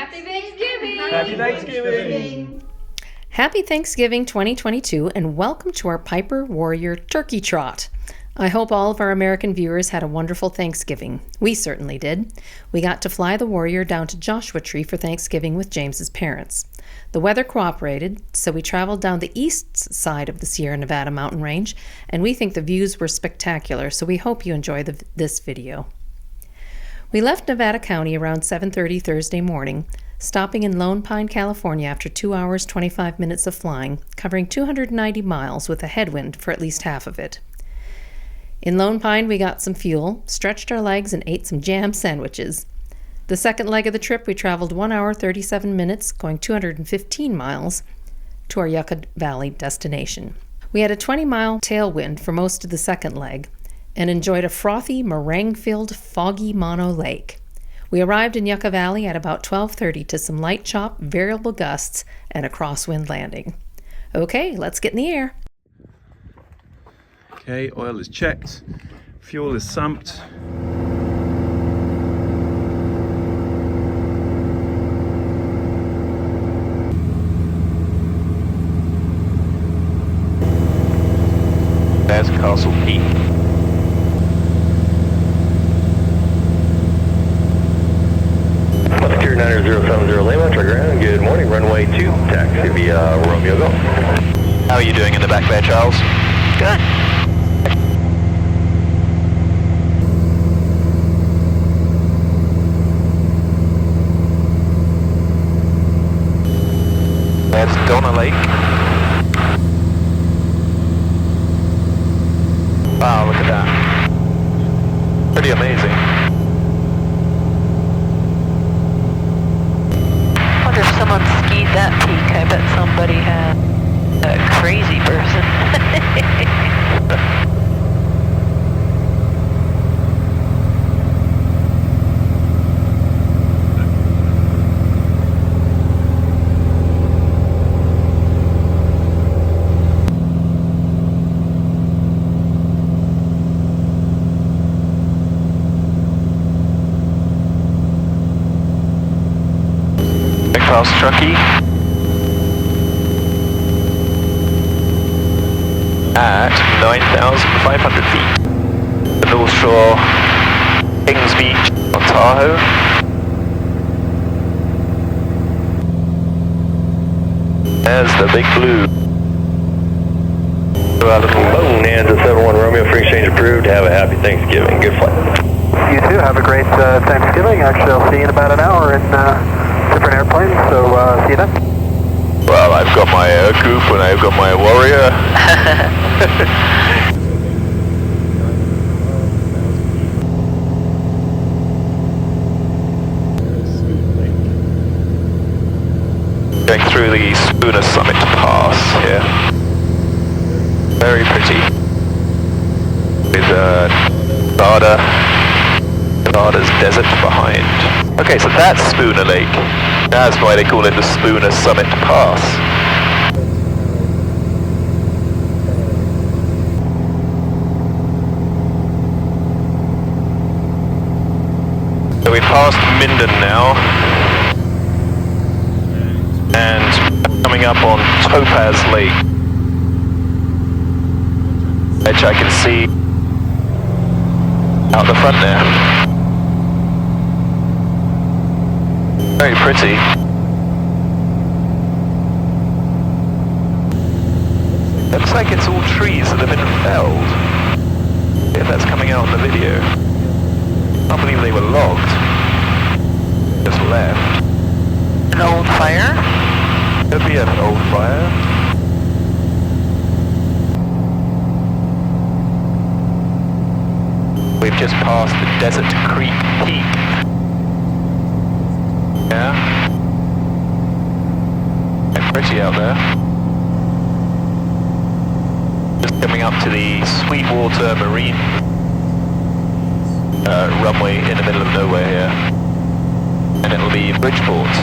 Happy Thanksgiving! Happy Thanksgiving! Happy Thanksgiving 2022 and welcome to our Piper Warrior Turkey Trot. I hope all of our American viewers had a wonderful Thanksgiving. We certainly did. We got to fly the Warrior down to Joshua Tree for Thanksgiving with James's parents. The weather cooperated, so we traveled down the east side of the Sierra Nevada mountain range, and we think the views were spectacular, so we hope you enjoy this video. We left Nevada County around 7:30 Thursday morning, stopping in Lone Pine, California after 2 hours 25 minutes of flying, covering 290 miles with a headwind for at least half of it. In Lone Pine, we got some fuel, stretched our legs, and ate some jam sandwiches. The second leg of the trip, we traveled 1 hour 37 minutes, going 215 miles, to our Yucca Valley destination. We had a 20-mile tailwind for most of the second leg and enjoyed a frothy, meringue-filled, foggy Mono Lake. We arrived in Yucca Valley at about 12:30 to some light chop, variable gusts, and a crosswind landing. Okay, let's get in the air. Okay, oil is checked, fuel is sumped. There's Castle Peak. Longitude 90070 Lima, turn ground. Good morning, runway 2, taxi via Romeo Go. How are you doing in the back there, Charles? Good. There's Donna Lake. Wow, look at that. Pretty amazing. I wonder if someone skied that peak. I bet somebody had a crazy person. Fast Truckee at 9,500 feet. The North Shore, Kings Beach on Tahoe. There's the Big Blue. Bonanza 71 Romeo, free exchange approved. Have a happy Thanksgiving. Good flight. You too. Have a great Thanksgiving. Actually, I'll see you in about an hour in different airplanes, so see you then. Well, I've got my Coupe and I've got my Warrior. Going through the Spooner Summit Pass here. Very pretty. With Nevada's desert behind. Okay, so that's Spooner Lake. That's why they call it the Spooner Summit Pass. So we've passed Minden now, and coming up on Topaz Lake, which I can see out the front there. Very pretty. Looks like it's all trees that have been felled. If that's coming out in the video. I can't believe they were logged. Just left. An old fire? Could be an old fire. We've just passed the Desert Creek Peak. Yeah. Quite pretty out there. Just coming up to the Sweetwater Marine runway in the middle of nowhere here. And it'll be Bridgeport.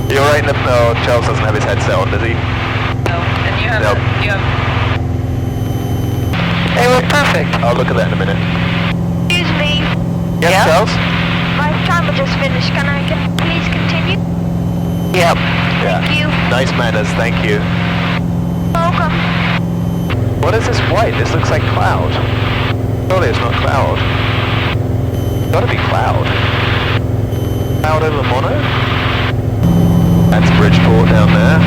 You're right in the... Oh, Charles doesn't have his headset on, does he? No. And you have... Nope. You have... They look perfect. I'll look at that in a minute. Excuse Yes, Yeah? Charles? My timer just finished. Can I please continue? Yep. Yeah. Thank you. Nice manners, thank you. Welcome. What is this white? This looks like cloud. Surely it's not cloud. Gotta be cloud. Cloud over mono? That's Bridgeport down there.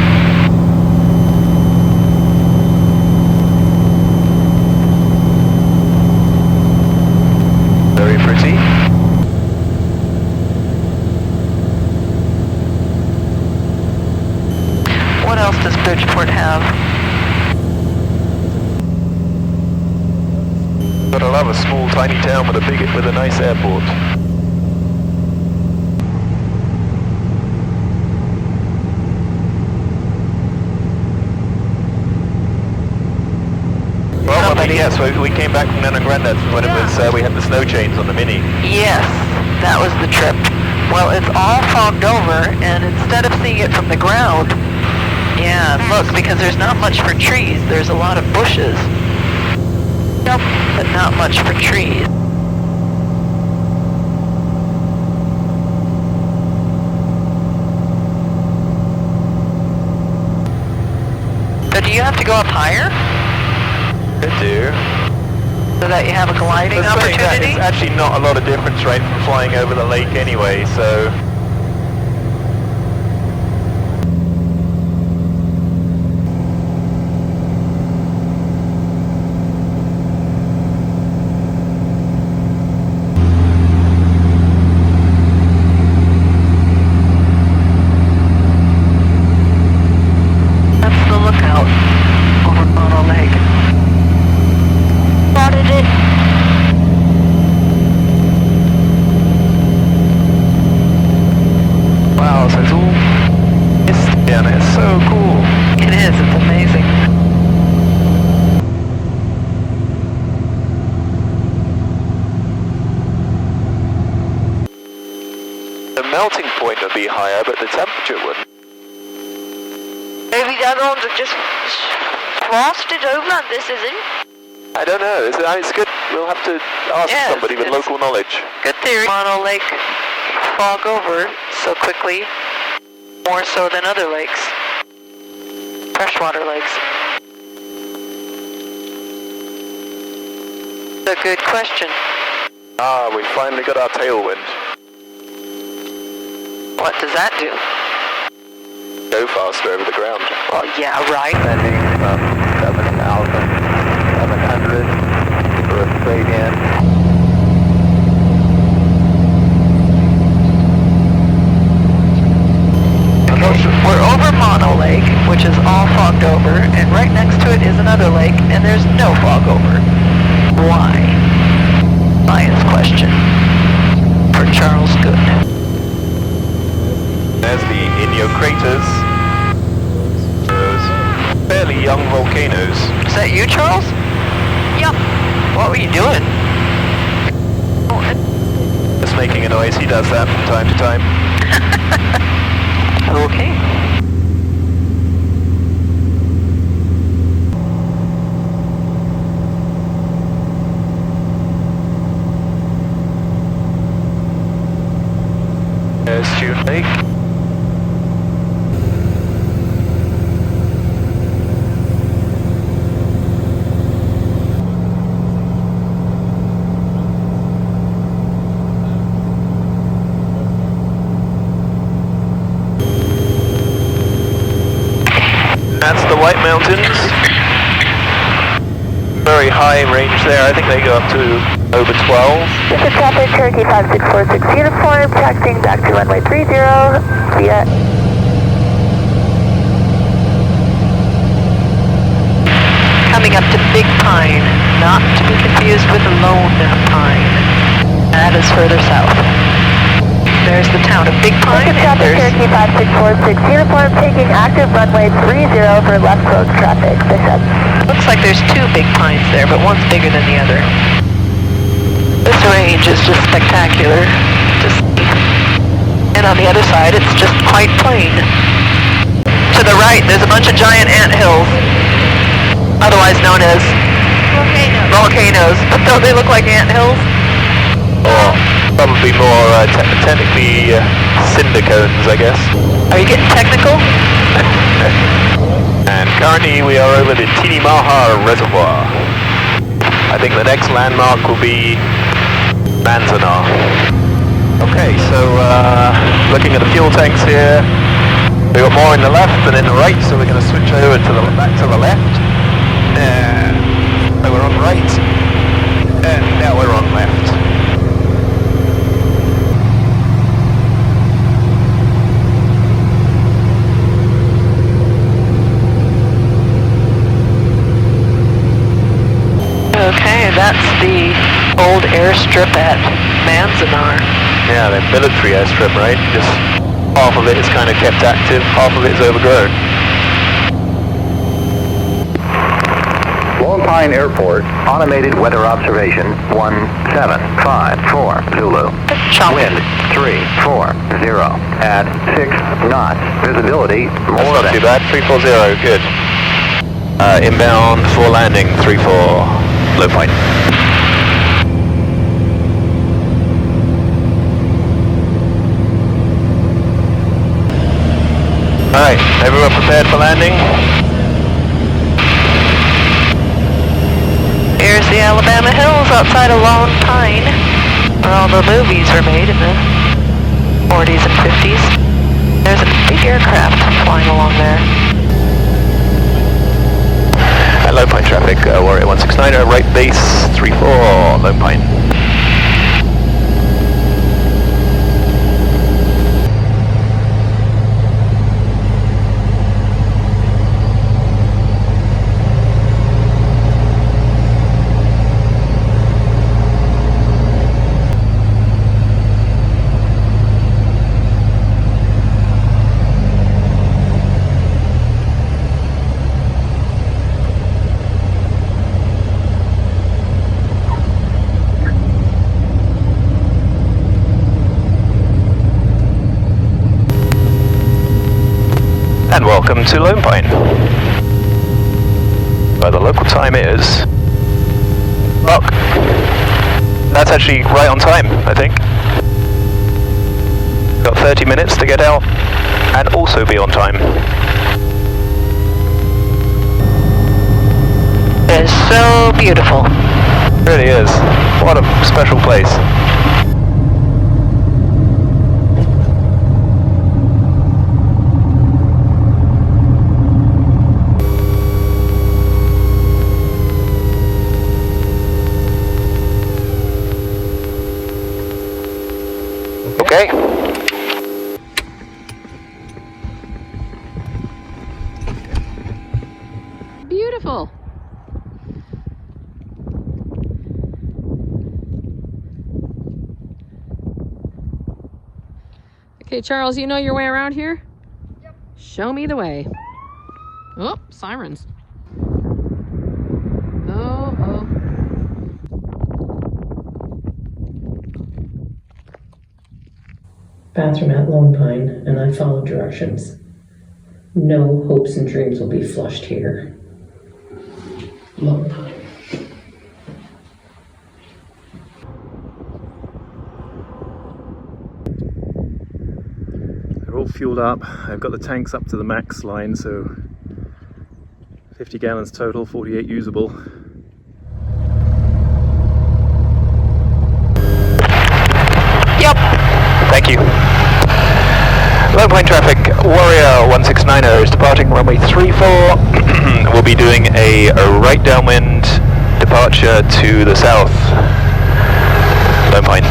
Very pretty. What else does Bridgeport have? Gotta love a small tiny town with a nice airport. Well, I mean, yes, we came back from Nana Grandad's when it was, we had the snow chains on the Mini. Yes, that was the trip. Well, it's all fogged over, and instead of seeing it from the ground, yeah, look, because there's not much for trees. There's a lot of bushes. Yep, but not much for trees. So do you have to go up higher Could do. so that you have a gliding But saying that, opportunity? it's actually not a lot of difference, right, from flying over the lake anyway, so... That's the lookout over Mono Lake. Spotted it. Wow, so it's all misty and it's so cool. It is, it's amazing. The melting point would be higher, but the temperature wouldn't. Maybe the other ones are just frosted over and this isn't. I don't know, it's good. We'll have to ask Yes, somebody with it's- local knowledge. Good theory. Mono Lake fog over so quickly, more so than other lakes, freshwater lakes. A good question. Ah, we finally got our tailwind. What does that do? Go faster over the ground. Well, yeah, right. Sending from 7,700 for a straight in. We're over Mono Lake, which is all fogged over, and right next to it is another lake, and there's no fog over. Why? Science question. For Charles Good. There's the Inyo craters. Those fairly young volcanoes. Is that you, Charles? Yup. What were you doing? Just making a noise, he does that from time to time. Okay. There's June Lake. That's the White Mountains. Very high range there. I think they go up to over 12. This is traffic, Cherokee 5646 uniform, taxiing back to runway 30 via... Coming up to Big Pine, not to be confused with Lone Pine. That is further south. There's the town of Big Pine, This is and traffic, there's... Cherokee 5646 uniform, taking active runway 30 for left close traffic, Bishop. Looks like there's two Big Pines there, but one's bigger than the other. This range is just spectacular to see. And on the other side, it's just quite plain. To the right, there's a bunch of giant ant hills, otherwise known as volcanoes. But don't they look like ant hills? Oh, probably more technically cinder cones, I guess. Are you getting technical? And currently we are over the Tinimaha Reservoir. I think the next landmark will be Manzanar. Okay, so looking at the fuel tanks here, we've got more in the left than in the right, so we're going to switch over to back to the left. So we're on right, and now we're on left. Okay, that's the old airstrip at Manzanar. Yeah, the military airstrip, right? Just half of it is kind of kept active, half of it is overgrown. Lone Pine Airport, automated weather observation 1754 Zulu. Wind 340 at 6 knots. Visibility more That's not than too bad, 340, good. Inbound for landing, 34, low point. Alright, everyone prepared for landing? Here's the Alabama Hills outside of Lone Pine, where all the movies were made in the 40s and 50s. There's a big aircraft flying along there. At low point traffic, Warrior 169, right base, 34, low point. And welcome to Lone Pine, where the local time is... Look, that's actually right on time, I think. Got 30 minutes to get out and also be on time. It is so beautiful. It really is. What a special place. Okay. Beautiful. Okay, Charles, you know your way around here? Yep. Show me the way. Oh, sirens. Oh. Bathroom at Lone Pine, and I followed directions. No hopes and dreams will be flushed here. Lone Pine. They're all fueled up. I've got the tanks up to the max line, so 50 gallons total, 48 usable. Yep. Thank you. Lone Pine traffic, Warrior 1690 is departing runway 34. We'll be doing a right downwind departure to the south. Lone Pine.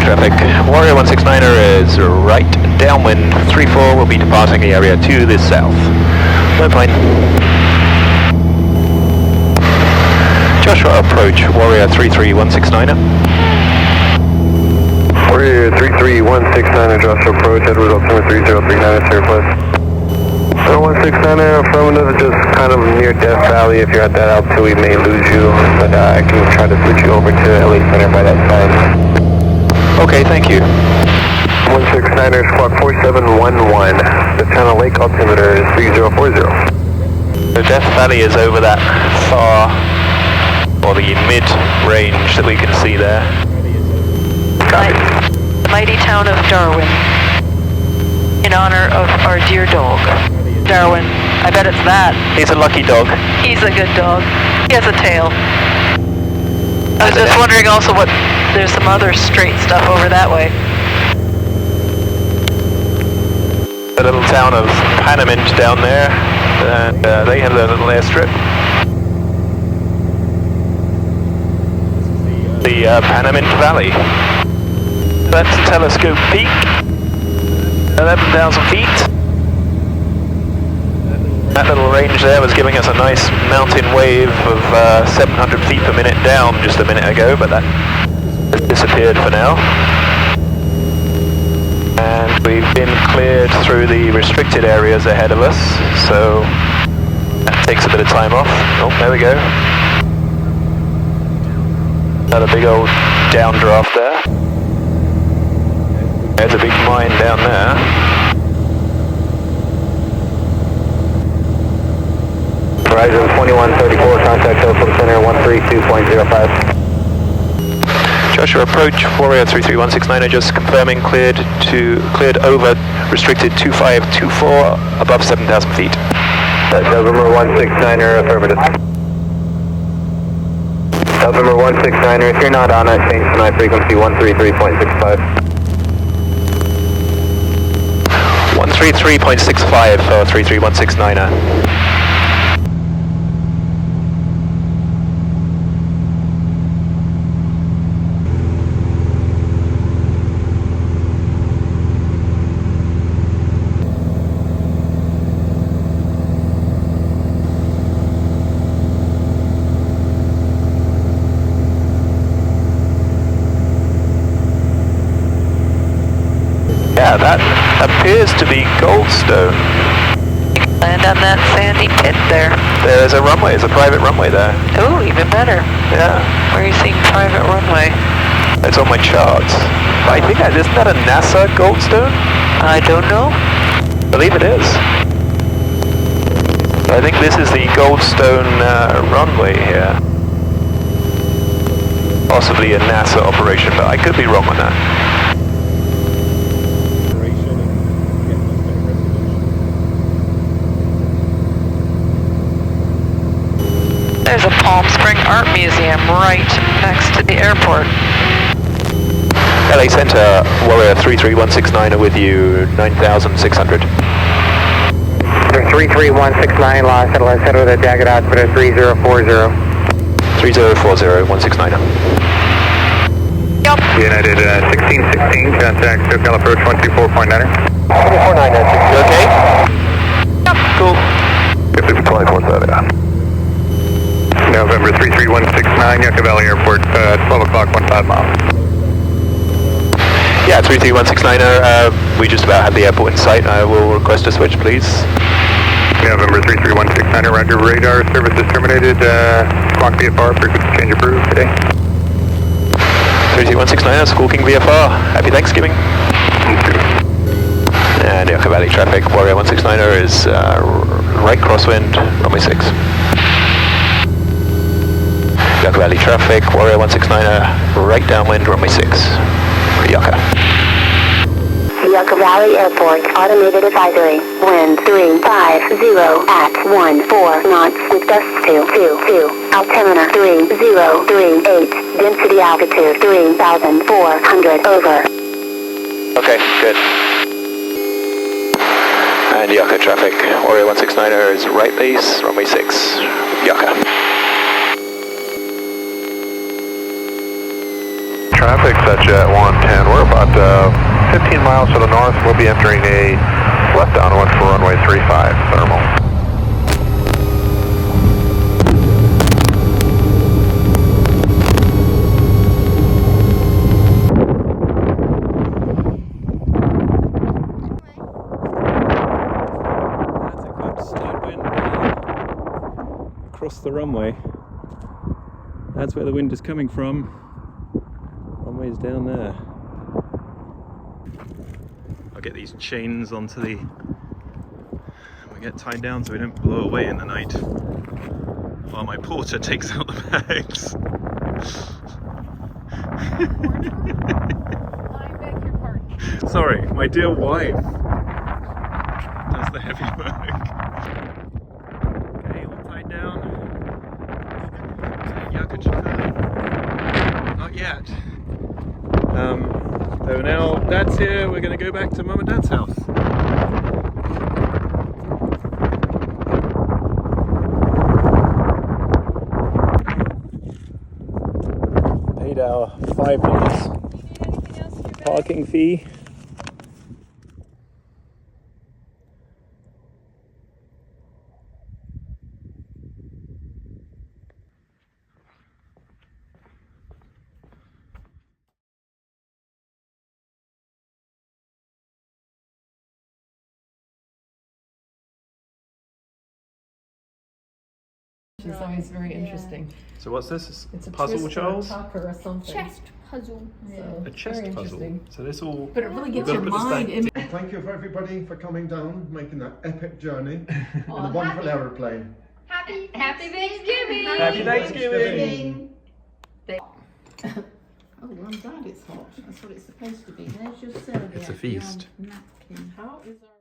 Traffic, Warrior 1690 is right downwind, 34 will be departing the area to the south. No fine. Joshua approach, Warrior 33169er. Warrior 33169er, Joshua approach, Edward altimeter 3039, clear plus. 169er, affirmative, just kind of near Death Valley. If you're at that altitude, we may lose you, but I can try to switch you over to LA Center by that time. Okay, thank you. 169er, squawk 4711. The channel lake altimeter is 3040. The Death Valley is over that far, or the mid-range that we can see there. Copy. The mighty town of Darwin, in honor of our dear dog. Darwin, I bet it's that. He's a lucky dog. He's a good dog. He has a tail. I was just wondering also what, there's some other straight stuff over that way. The little town of Panamint down there, and they have their little airstrip. The Panamint Valley. That's Telescope Peak, 11,000 feet. That little range there was giving us a nice mountain wave of 700 feet per minute down just a minute ago, but that has disappeared for now. And we've been cleared through the restricted areas ahead of us, so that takes a bit of time off. Oh, there we go. Another big old downdraft there. There's a big mine down there. Horizon 2134, contact Telephone Center 132.05. Joshua approach, Warrior 33169er, just confirming cleared over restricted 2524 above 7,000 feet. November 169er, affirmative. November 169er, if you're not on it, change to my frequency 133.65. 133.65 for 33169er. Yeah, that appears to be Goldstone. Land on that sandy pit there. There's a runway, there's a private runway there. Oh, even better. Yeah, Where are you seeing private runway? it's on my charts. I think isn't that a NASA Goldstone? I don't know. I believe it is. I think this is the Goldstone runway here. Possibly a NASA operation, but I could be wrong on that. There's a Palm Spring Art Museum right next to the airport. LA Center, Warrior 33169er with you, 9,600. 33169, Los Angeles, center with a jagged altimeter 3040. 3040, 169er. Yep. United 1616, contact SoCal approach 124.9er. 249er. You okay? Yep. Cool. 2430. November 33169, Yucca Valley Airport, 12 o'clock, 15 miles. Yeah, 33169er, we just about have the airport in sight. I will request a switch, please. November 33169, roger, radar service is terminated, squawk VFR, frequency change approved today. 33169er, squawking VFR, happy Thanksgiving. And Yucca Valley traffic, Warrior 169er is right crosswind, runway 6. Yucca Valley traffic, Warrior 169er, right downwind, runway 6. Yucca. Yucca Valley Airport, automated advisory, wind 350 at 14 knots with gusts 222, altimeter 3038, density altitude 3,400, over. Okay, good. And Yucca traffic, Warrior 169er is right base, runway 6, Yucca. Traffic, Jet 110, we're about 15 miles to the north. We'll be entering a left downwind for runway 35, thermal. that's the runway. That's where the wind is coming from. Runway's down there. I'll get these chains onto the... We get tied down so we don't blow away in the night while my porter takes out the bags. Sorry, my dear wife does the heavy work. Okay, all tied down. Not yet. So now Dad's here, we're going to go back to Mum and Dad's house. Paid our $5 parking fee. It's always very interesting. So what's this? It's a puzzle, twist Charles? Or a pucker or something. Chest puzzle. So A chest very puzzle. interesting. So this all... But it really You've gets got your to put the mind in. Thank you for everybody for coming down, making that epic journey in Aw, a wonderful aeroplane. Happy Thanksgiving! Happy Thanksgiving! Oh, well, I'm glad it's hot. That's what it's supposed to be. There's your serviette. It's a feast. Napkin. How is our...